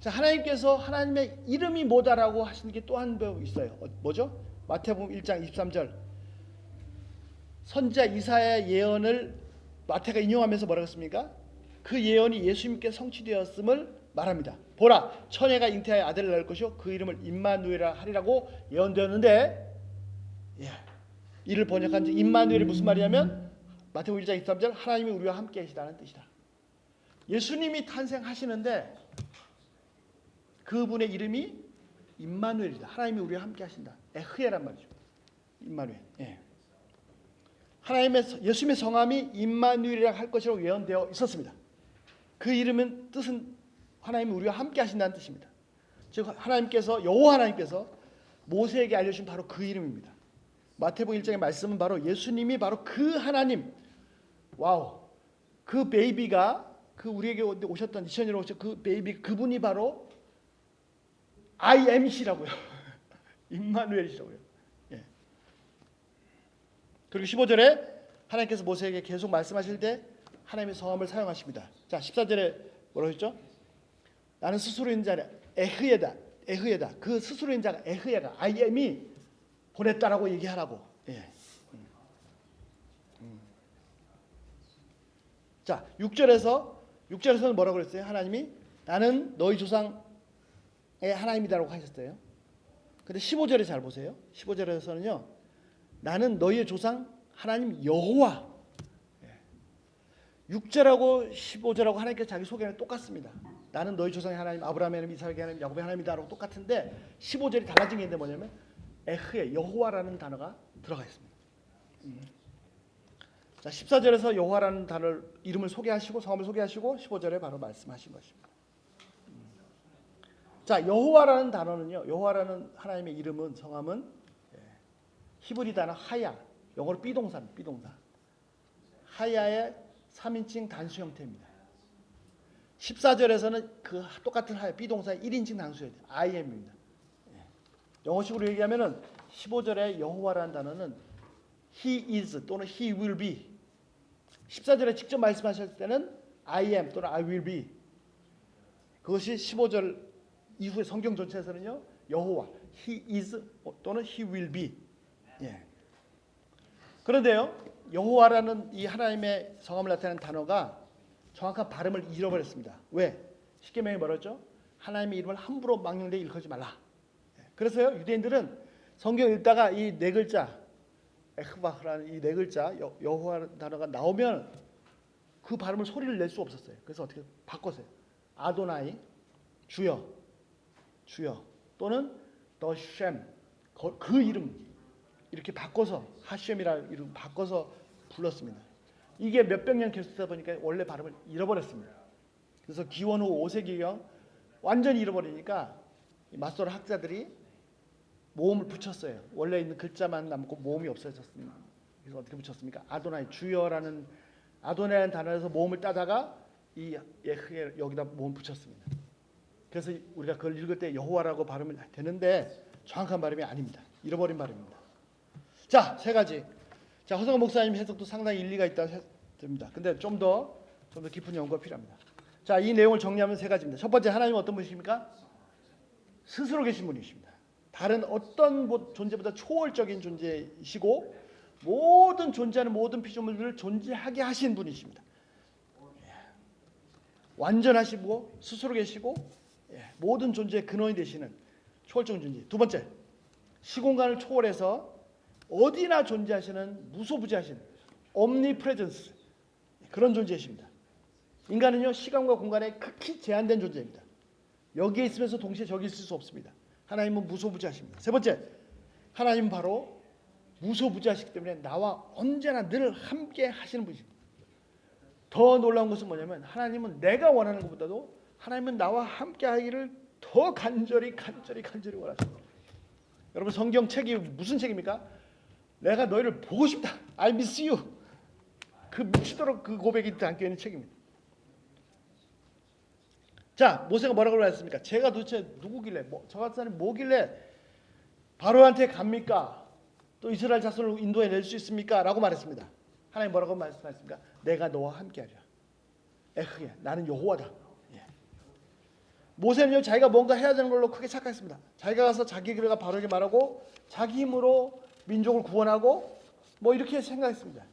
[SPEAKER 1] 자, 하나님께서 하나님의 이름이 뭐다라고 하시는 게 또 한 번 있어요. 뭐죠? 마태복음 1장 23절 선지자 이사야의 예언을 마태가 인용하면서 뭐라고 했습니까? 그 예언이 예수님께 성취되었음을 말합니다. 보라, 처녀가 잉태하여 아들을 낳을 것이요 그 이름을 임마누엘이라 하리라고 예언되었는데, 예, 이를 번역한 즉 임마누엘이 무슨 말이냐면 마태복음 1장 23절 하나님이 우리와 함께 하시다는 뜻이다. 예수님이 탄생하시는데 그분의 이름이 임마누엘이다. 하나님이 우리와 함께 하신다. 에흐예란 말이죠. 임마누엘. 예. 하나님의 예수님의 성함이 임마누엘이라 할 것이라고 예언되어 있었습니다. 그 이름은 뜻은 하나님이 우리와 함께 하신다는 뜻입니다. 즉 하나님께서 여호와 하나님께서 모세에게 알려주신 바로 그 이름입니다. 마태복음 1장의 말씀은 바로 예수님이 바로 그 하나님, 와우, 그 베이비가 그 우리에게 오셨던 2000년 오셨던 그 베이비 그분이 바로 I am이시라고요. 임마누엘이시라고요. 예. 그리고 15절에 하나님께서 모세에게 계속 말씀하실 때 하나님의 성함을 사용하십니다. 자, 14절에 뭐라고 했죠? 나는 스스로 있는 자라 에흐예다. 에흐예다. 그 스스로 있는 자가 에흐예가 I am이 보냈다라고 얘기하라고. 예. 자, 6절에서는 뭐라고 그랬어요? 하나님이 나는 너희 조상의 하나님이다라고 하셨어요. 근데 15절에 잘 보세요. 15절에서는요. 나는 너희의 조상 하나님 여호와. 6절하고 15절하고 하나님께서 자기 소개는 똑같습니다. 나는 너희 조상의 하나님 아브라함의 하나님 이삭의 하나님 야곱의 하나님이다라고 똑같은데 15절이 달라진 게 있는데 뭐냐면 에흐예 여호와라는 단어가 들어가 있습니다. 자, 14절에서 여호와라는 단어를 이름을 소개하시고 성함을 소개하시고 15절에 바로 말씀하신 것입니다. 자, 여호와라는 단어는요. 여호와라는 하나님의 이름은 성함은 히브리 단어 하야, 영어로 비동사입니다. 비동사. 하야의 3인칭 단수 형태입니다. 14절에서는 그 똑같은 하야 비동사의 1인칭 단수예요. I am입니다. 영어식으로 얘기하면은 15절에 여호와라는 단어는 he is 또는 he will be. 14절에 직접 말씀하실 때는 I am 또는 I will be. 그것이 15절 이후의 성경 전체에서는요. 여호와 he is 또는 he will be. 예. 그런데요. 여호와라는 이 하나님의 성함을 나타내는 단어가 정확한 발음을 잃어버렸습니다. 왜? 십계명이 뭐랬죠? 하나님의 이름을 함부로 망령되이 일컫지 말라. 그래서요. 유대인들은 성경 읽다가 이 네 글자 에흐바라는 이 네 글자 여호와 단어가 나오면 그 발음을 소리를 낼 수 없었어요. 그래서 어떻게 바꿨어요? 아도나이 주여 주여 또는 더 셈 그 이름 이렇게 바꿔서 하셴이라는 이름 바꿔서 불렀습니다. 이게 몇백 년 계속되다 보니까 원래 발음을 잃어버렸습니다. 그래서 기원 후 5세기경 완전히 잃어버리니까 맞소로 학자들이 모음을 붙였어요. 원래 있는 글자만 남고 모음이 없어졌습니다. 그래서 어떻게 붙였습니까? 아도나이 주여라는 아도나이라는 단어에서 모음을 따다가 이 예흐에 여기다 모음 붙였습니다. 그래서 우리가 그걸 읽을 때 여호와라고 발음을 되는데 정확한 발음이 아닙니다. 잃어버린 발음입니다. 자, 세 가지. 자, 허성원 목사님 해석도 상당히 일리가 있다고 됩니다. 근데 좀 더 깊은 연구가 필요합니다. 자, 이 내용을 정리하면 세 가지입니다. 첫 번째, 하나님은 어떤 분이십니까? 스스로 계신 분이십니다. 다른 어떤 존재보다 초월적인 존재이시고 모든 존재하는 모든 피조물들을 존재하게 하신 분이십니다. 완전하시고 스스로 계시고 모든 존재의 근원이 되시는 초월적인 존재. 두 번째, 시공간을 초월해서 어디나 존재하시는 무소부재하신 omnipresence 그런 존재이십니다. 인간은요 시간과 공간에 극히 제한된 존재입니다. 여기에 있으면서 동시에 저기 있을 수 없습니다. 하나님은 무소부재하십니다. 세 번째, 하나님은 바로 무소부재하시기 때문에 나와 언제나 늘 함께 하시는 분이십니다. 더 놀라운 것은 뭐냐면 하나님은 내가 원하는 것보다도 하나님은 나와 함께 하기를 더 간절히 원하십니다. 여러분 성경 책이 무슨 책입니까? 내가 너희를 보고 싶다. I miss you. 그 미치도록 그 고백이 담겨 있는 책입니다. 자, 모세가 뭐라고 말했습니까? 제가 도대체 누구길래 저 같은 사람이 뭐길래 바로한테 갑니까? 또 이스라엘 자손을 인도해 낼 수 있습니까? 라고 말했습니다. 하나님 뭐라고 말씀하셨습니까? 내가 너와 함께하리라. 에흐야, 나는 여호와다. 예. 모세는요 자기가 뭔가 해야 되는 걸로 크게 착각했습니다. 자기가 가서 자기 길을 바르게 말하고 자기 힘으로 민족을 구원하고 뭐 이렇게 생각했습니다.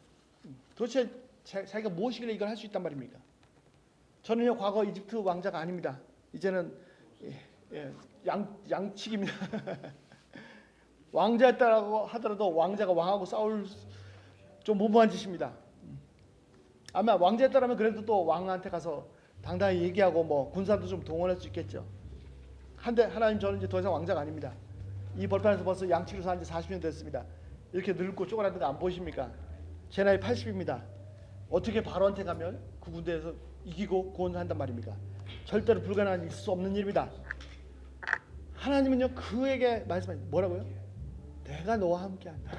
[SPEAKER 1] 도대체 자기가 무엇이길래 이걸 할 수 있단 말입니까? 저는요 과거 이집트 왕자가 아닙니다. 이제는 양측입니다. 왕자였다고 하더라도 왕자가 왕하고 싸울 좀 무모한 짓입니다. 아마 왕자였다라면 그래도 또 왕한테 가서 당당히 얘기하고 뭐 군사도 좀 동원할 수 있겠죠. 한데 하나님 저는 이제 더 이상 왕자가 아닙니다. 이 벌판에서 벌써 양치로 산 지 40년 됐습니다. 이렇게 늙고 쪼그라든 거 안 보이십니까? 제 나이 80입니다. 어떻게 바로한테 가면 그 군대에서 이기고 구원한단 말입니까? 절대로 불가능한 있을 수 없는 일입니다. 하나님은요 그에게 말씀하신 뭐라고요? 내가 너와 함께한다.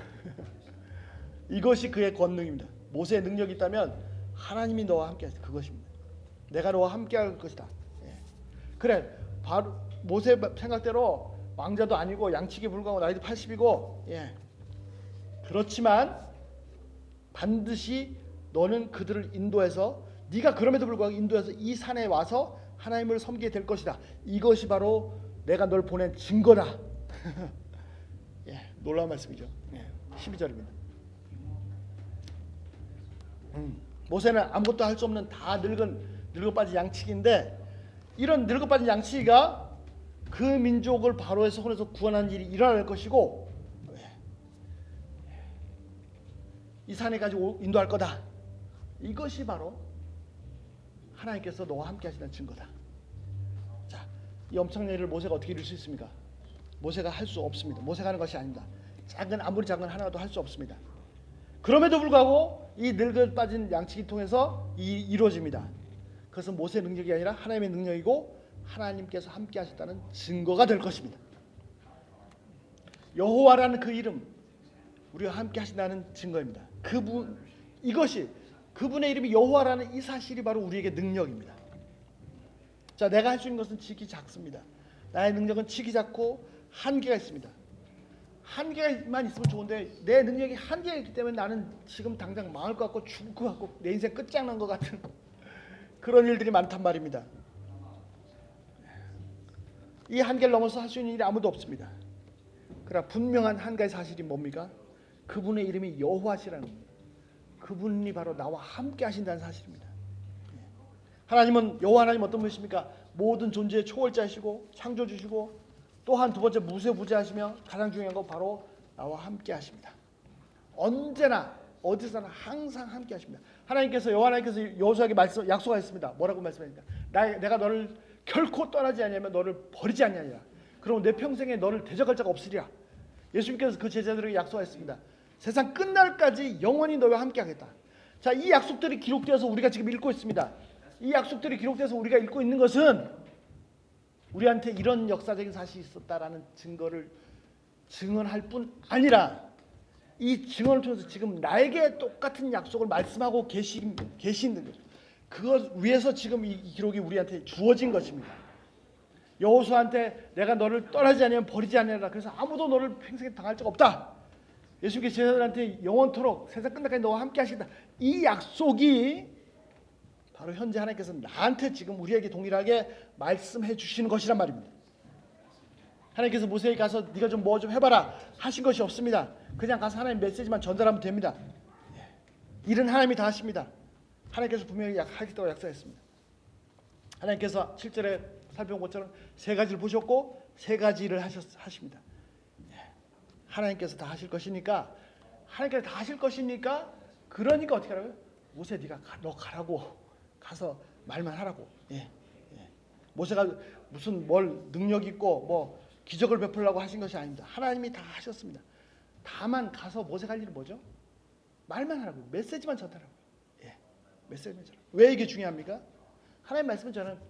[SPEAKER 1] 이것이 그의 권능입니다. 모세의 능력이 있다면 하나님이 너와 함께하시다. 그것입니다. 내가 너와 함께할 것이다. 그래 바로 모세 생각대로 왕자도 아니고 양치기 불구하고 나이도 80이고 그렇지만 반드시 너는 그들을 인도해서 네가 그럼에도 불구하고 인도해서 이 산에 와서 하나님을 섬기게 될 것이다. 이것이 바로 내가 널 보낸 증거다. 놀라운 말씀이죠. 12절입니다. 모세는 아무것도 할 수 없는 다 늙어 빠진 양치기인데 이런 늙어 빠진 양치기가 그 민족을 바로의 손에서 구원하는 일이 일어날 것이고 이 산에까지 인도할 거다. 이것이 바로 하나님께서 너와 함께 하시는 증거다. 자, 이 엄청난 일을 모세가 어떻게 이룰 수 있습니까? 모세가 할 수 없습니다. 모세가 하는 것이 아닙니다. 아무리 작은 하나도 할 수 없습니다. 그럼에도 불구하고 이 늙어 빠진 양치기 통해서 이루어집니다. 그것은 모세의 능력이 아니라 하나님의 능력이고 하나님께서 함께 하셨다는 증거가 될 것입니다. 여호와라는 그 이름, 우리와 함께 하신다는 증거입니다. 이것이 그분의 이름이 여호와라는 이 사실이 바로 우리에게 능력입니다. 자, 내가 할 수 있는 것은 지극히 작습니다. 나의 능력은 지극히 작고 한계가 있습니다. 한계만 있으면 좋은데 내 능력이 한계가 있기 때문에 나는 지금 당장 망할 것 같고 죽을 것 같고 내 인생 끝장난 것 같은 그런 일들이 많단 말입니다. 이 한계를 넘어서 할 수 있는 일이 아무도 없습니다. 그러나 분명한 한 가지 사실이 뭡니까? 그분의 이름이 여호와시라는 겁니다. 그분이 바로 나와 함께 하신다는 사실입니다. 하나님은 여호와 하나님 어떤 분이십니까? 모든 존재의 초월자이시고 창조주시고 또한 두 번째 무소부재하시며 가장 중요한 건 바로 나와 함께 하십니다. 언제나 어디서나 항상 함께 하십니다. 하나님께서 여호와 하나님께서 여호수아에게 약속하셨습니다. 뭐라고 말씀하십니까? 내가 너를 결코 떠나지 아니하며 너를 버리지 아니하리라. 그럼 내 평생에 너를 대적할 자가 없으리라. 예수님께서 그 제자들에게 약속하셨습니다. 세상 끝날까지 영원히 너와 함께 하겠다. 자, 이 약속들이 기록되어서 우리가 지금 읽고 있습니다. 이 약속들이 기록돼서 우리가 읽고 있는 것은 우리한테 이런 역사적인 사실이 있었다라는 증거를 증언할 뿐 아니라 이 증언을 통해서 지금 나에게 똑같은 약속을 말씀하고 계시는 거죠. 그것 위해서 지금 이 기록이 우리한테 주어진 것입니다. 여호수아한테 내가 너를 떠나지 아니하면 버리지 아니하리라. 그래서 아무도 너를 평생에 당할 자가 없다. 예수님께서 제자들한테 영원토록 세상 끝날까지 너와 함께 하시겠다. 이 약속이 바로 현재 하나님께서 나한테 지금 우리에게 동일하게 말씀해 주시는 것이란 말입니다. 하나님께서 모세에게 가서 네가 좀 뭐 좀 해봐라 하신 것이 없습니다. 그냥 가서 하나님 메시지만 전달하면 됩니다. 일은 하나님이 다 하십니다. 하나님께서 분명히 하겠다고 약속했습니다. 하나님께서 7절에 살펴본 것처럼 세 가지를 보셨고 세 가지 일을 하십니다. 하나님께서 다 하실 것이니까 하나님께서 다 하실 것이니까 그러니까 어떻게 하라고요? 모세 너 가라고 가서 말만 하라고. 모세가 무슨 뭘 능력 있고 뭐 기적을 베풀려고 하신 것이 아닙니다. 하나님이 다 하셨습니다. 다만 가서 모세가 할 일은 뭐죠? 말만 하라고. 메시지만 전달하라고. 메시지만 전하라고. 왜 이게 중요합니까? 하나님 말씀을 전하는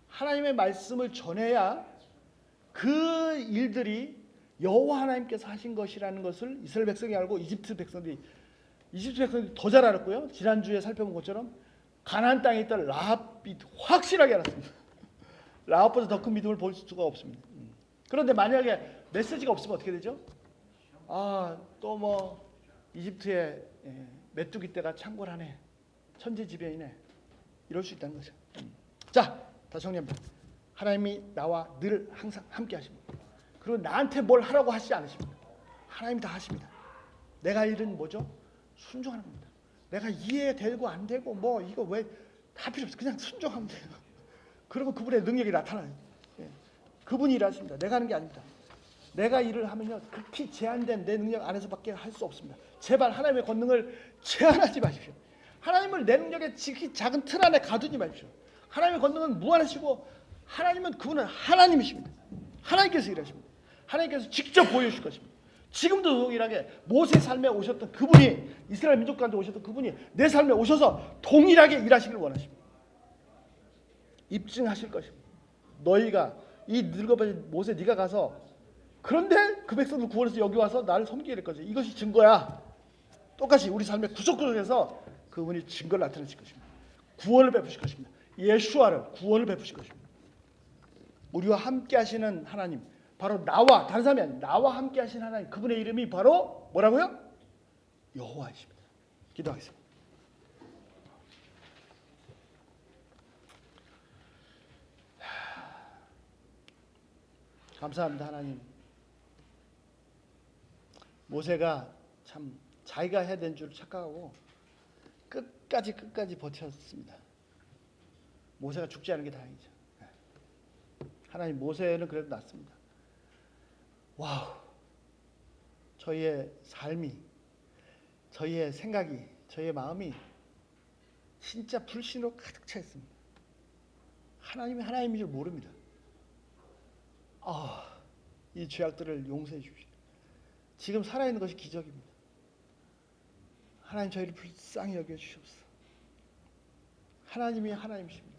[SPEAKER 1] 하나님의 말씀을 전해야 그 일들이 여호와 하나님께서 하신 것이라는 것을 이스라엘 백성이 알고 이집트 백성들이 더 잘 알았고요. 지난주에 살펴본 것처럼 가나안 땅에 있던 라합이 확실하게 알았습니다. 라합보다 더 큰 믿음을 볼 수가 없습니다. 그런데 만약에 메시지가 없으면 어떻게 되죠? 또 뭐 이집트의 메뚜기 떼가 창궐하네, 천지지변이네, 이럴 수 있다는 거죠. 자, 다시 정리합니다. 하나님이 나와 늘 항상 함께 하십니다. 그리고 나한테 뭘 하라고 하시지 않으십니다. 하나님이 다 하십니다. 내가 일은 뭐죠? 순종하는 겁니다. 내가 이해되고 안 되고 뭐 이거 왜 다 필요 없어. 그냥 순종하면 돼요. 그러면 그분의 능력이 나타나요. 그분이 일하십니다. 내가 하는 게 아닙니다. 내가 일을 하면요 극히 제한된 내 능력 안에서밖에 할 수 없습니다. 제발 하나님의 권능을 제한하지 마십시오. 하나님을 내 능력의 지극히 작은 틀 안에 가두지 마십시오. 하나님의 권능은 무한하시고 그분은 하나님이십니다. 하나님께서 일하십니다. 하나님께서 직접 보여주실 것입니다. 지금도 동일하게 모세 삶에 오셨던 그분이 이스라엘 민족 가운데 오셨던 그분이 내 삶에 오셔서 동일하게 일하시길 원하십니다. 입증하실 것입니다. 너희가 이 늙어버린 모세 네가 가서 그런데 그 백성들 구원해서 여기 와서 나를 섬기게 될 거지. 이것이 증거야. 똑같이 우리 삶의 구속구속에서 그분이 증거를 나타내실 것입니다. 구원을 베푸실 것입니다. 예수와를 구원을 베푸실 것입니다. 우리와 함께 하시는 하나님, 바로 나와 다른 사람이 아니라 나와 함께 하시는 하나님, 그분의 이름이 바로 뭐라고요? 여호와이십니다. 기도하겠습니다. 감사합니다. 하나님, 모세가 참 자기가 해야 되는 줄 착각하고 끝까지 버텼습니다. 모세가 죽지 않은 게 다행이죠. 하나님, 모세는 그래도 낫습니다. 와우, 저희의 삶이, 저희의 생각이, 저희의 마음이 진짜 불신으로 가득 차 있습니다. 하나님이 하나님인 줄 모릅니다. 이 죄악들을 용서해 주십시오. 지금 살아있는 것이 기적입니다. 하나님 저희를 불쌍히 여겨 주시옵소서. 하나님이 하나님이십니다.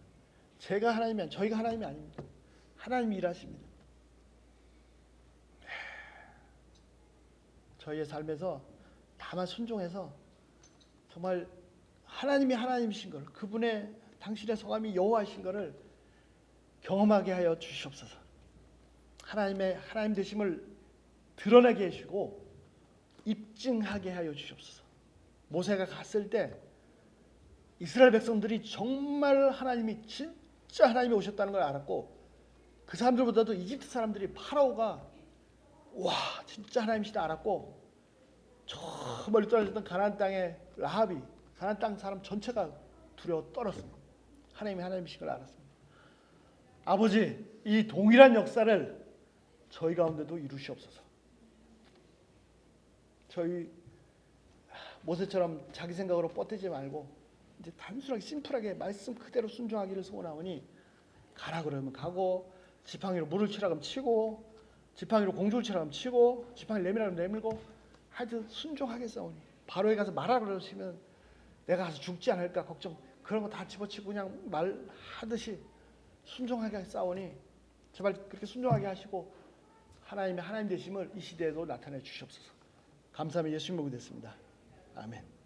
[SPEAKER 1] 제가 하나님이 아니, 저희가 하나님이 아닙니다. 하나님이 일하십니다. 저희의 삶에서 다만 순종해서 정말 하나님이 하나님이신 걸, 그분의 당신의 성함이 여호와이신 것을 경험하게 하여 주시옵소서. 하나님의 하나님 되심을 드러내게 해주시고 입증하게 하여 주시옵소서. 모세가 갔을 때 이스라엘 백성들이 정말 하나님이 진짜 하나님이 오셨다는 걸 알았고, 그 사람들보다도 이집트 사람들이 파라오가 와 진짜 하나님이시다 알았고, 저 멀리 떨어졌던 가나안 땅의 라합이, 가나안 땅 사람 전체가 두려워 떨었습니다. 하나님이 하나님이신 걸 알았습니다. 아버지, 이 동일한 역사를 저희 가운데도 이루시옵소서. 저희 모세처럼 자기 생각으로 뻗대지 말고 이제 단순하게 심플하게 말씀 그대로 순종하기를 소원하오니, 가라 그러면 가고, 지팡이로 물을 치라 그러면 치고, 지팡이로 공주를 치라 그러면 치고, 지팡이 내밀라 그러면 내밀고, 하여튼 순종하겠사오니, 바로에 가서 말하라 그러시면 내가 가서 죽지 않을까 걱정, 그런 거 다 집어치고 그냥 말하듯이 순종하게 하겠사오니 제발 그렇게 순종하게 하시고 하나님의 하나님 되심을 이 시대에도 나타내 주시옵소서. 감사하며 예수님 목이 됐습니다. 아멘.